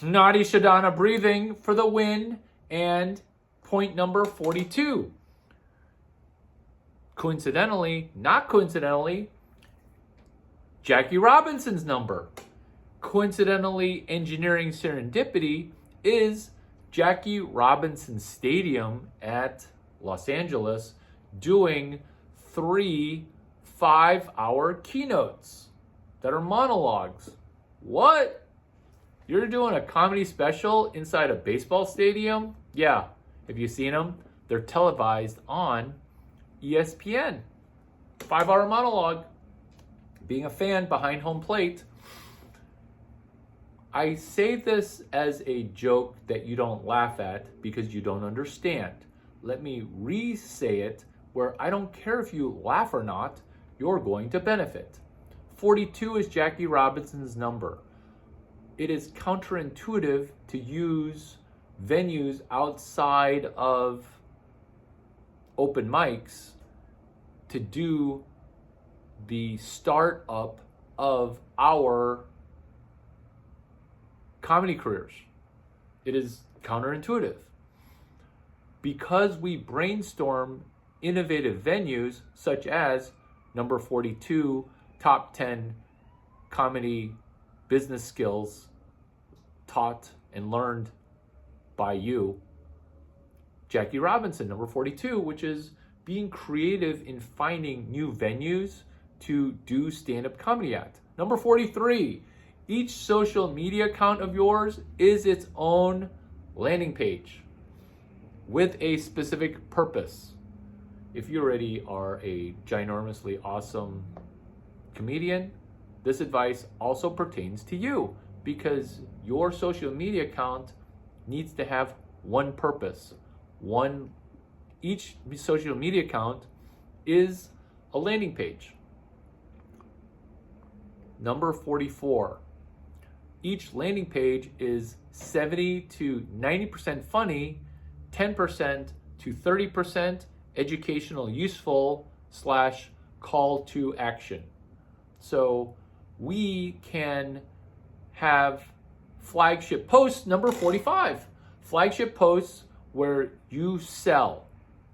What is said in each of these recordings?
Nadi Shodhana breathing for the win. And point number 42. Coincidentally, not coincidentally, Jackie Robinson's number. Coincidentally, engineering serendipity is Jackie Robinson Stadium at Los Angeles doing 3 5-hour keynotes that are monologues. What? You're doing a comedy special inside a baseball stadium? Yeah. Have you seen them? They're televised on ESPN. 5-hour monologue. Being a fan behind home plate. I say this as a joke that you don't laugh at because you don't understand. Let me re-say it where I don't care if you laugh or not, you're going to benefit. 42 is Jackie Robinson's number. It is counterintuitive to use venues outside of open mics to do the startup of our comedy careers. It is counterintuitive. Because we brainstorm innovative venues such as number 42, top 10 comedy business skills taught and learned by you. Jackie Robinson, number 42, which is being creative in finding new venues to do stand-up comedy at. Number 43, each social media account of yours is its own landing page with a specific purpose. If you already are a ginormously awesome comedian, this advice also pertains to you because your social media account needs to have one purpose. Each social media account is a landing page. Number 44. Each landing page is 70 to 90% funny, 10% to 30% educational, useful / call to action. So we can have flagship posts, number 45. Flagship posts where you sell.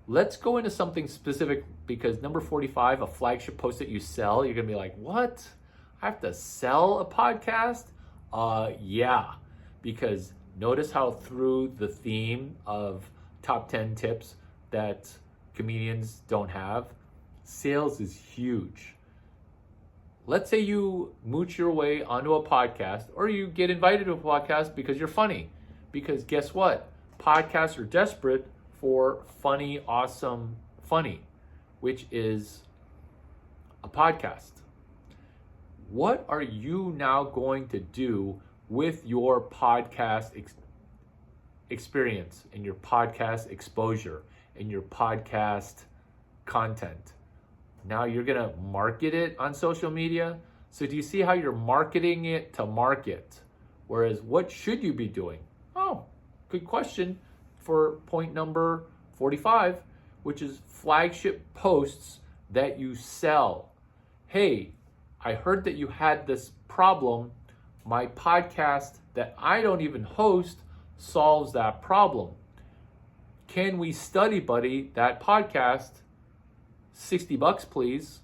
Let's go into something specific because number 45, a flagship post that you sell, you're gonna be like, what? I have to sell a podcast? Yeah, because notice how through the theme of top 10 tips that comedians don't have, sales is huge. Let's say you mooch your way onto a podcast or you get invited to a podcast because you're funny. Because guess what? Podcasts are desperate for funny, awesome, funny, which is a podcast. What are you now going to do with your podcast experience and your podcast exposure and your podcast content? Now you're going to market it on social media. So do you see how you're marketing it to market? Whereas what should you be doing? Oh, good question for point number 45, which is flagship posts that you sell. Hey, I heard that you had this problem. My podcast that I don't even host solves that problem. Can we study buddy that podcast? $60 please.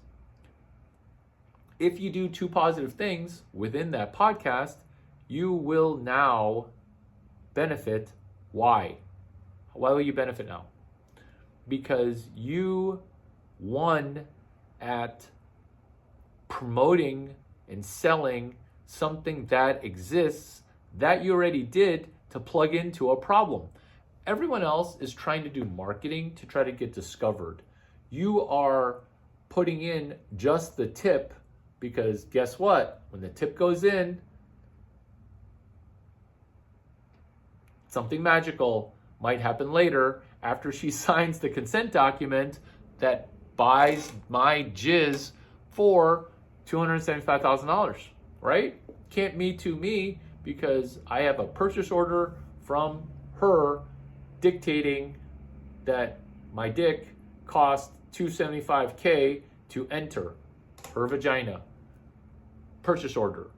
If you do 2 positive things within that podcast, you will now benefit. Why? Why will you benefit now? Because you won at promoting and selling something that exists that you already did to plug into a problem. Everyone else is trying to do marketing to try to get discovered. You are putting in just the tip because guess what? When the tip goes in, something magical might happen later after she signs the consent document that buys my jizz for $275,000, right? Can't me to me because I have a purchase order from her dictating that my dick cost $275K to enter her vagina. Purchase order.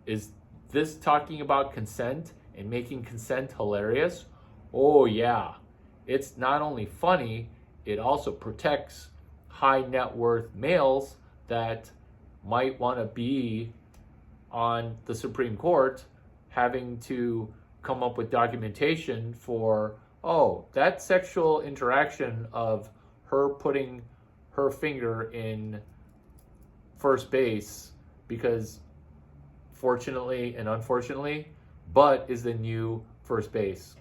Is this talking about consent? and making consent hilarious, oh yeah, it's not only funny, it also protects high net worth males that might want to be on the Supreme Court having to come up with documentation for, oh, that sexual interaction of her putting her finger in first base because fortunately and unfortunately, Bud is the new first base.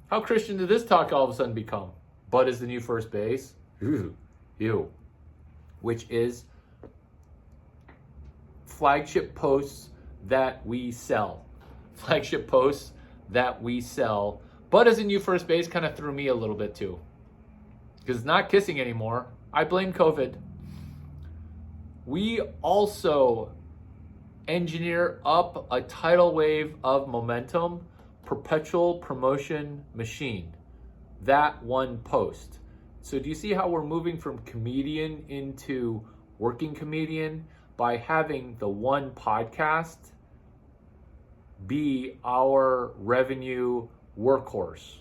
How Christian did this talk all of a sudden become? Bud is the new first base? Ew. Which is flagship posts that we sell. Flagship posts that we sell. Bud as a new first base kind of threw me a little bit too. Because it's not kissing anymore. I blame COVID. We also engineer up a tidal wave of momentum, perpetual promotion machine. That one post. So do you see how we're moving from comedian into working comedian by having the one podcast be our revenue workhorse?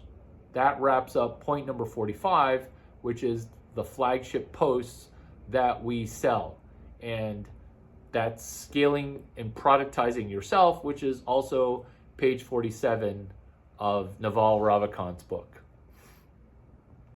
That wraps up point number 45, which is the flagship posts that we sell. And that's scaling and productizing yourself, which is also page 47 of Naval Ravikant's book.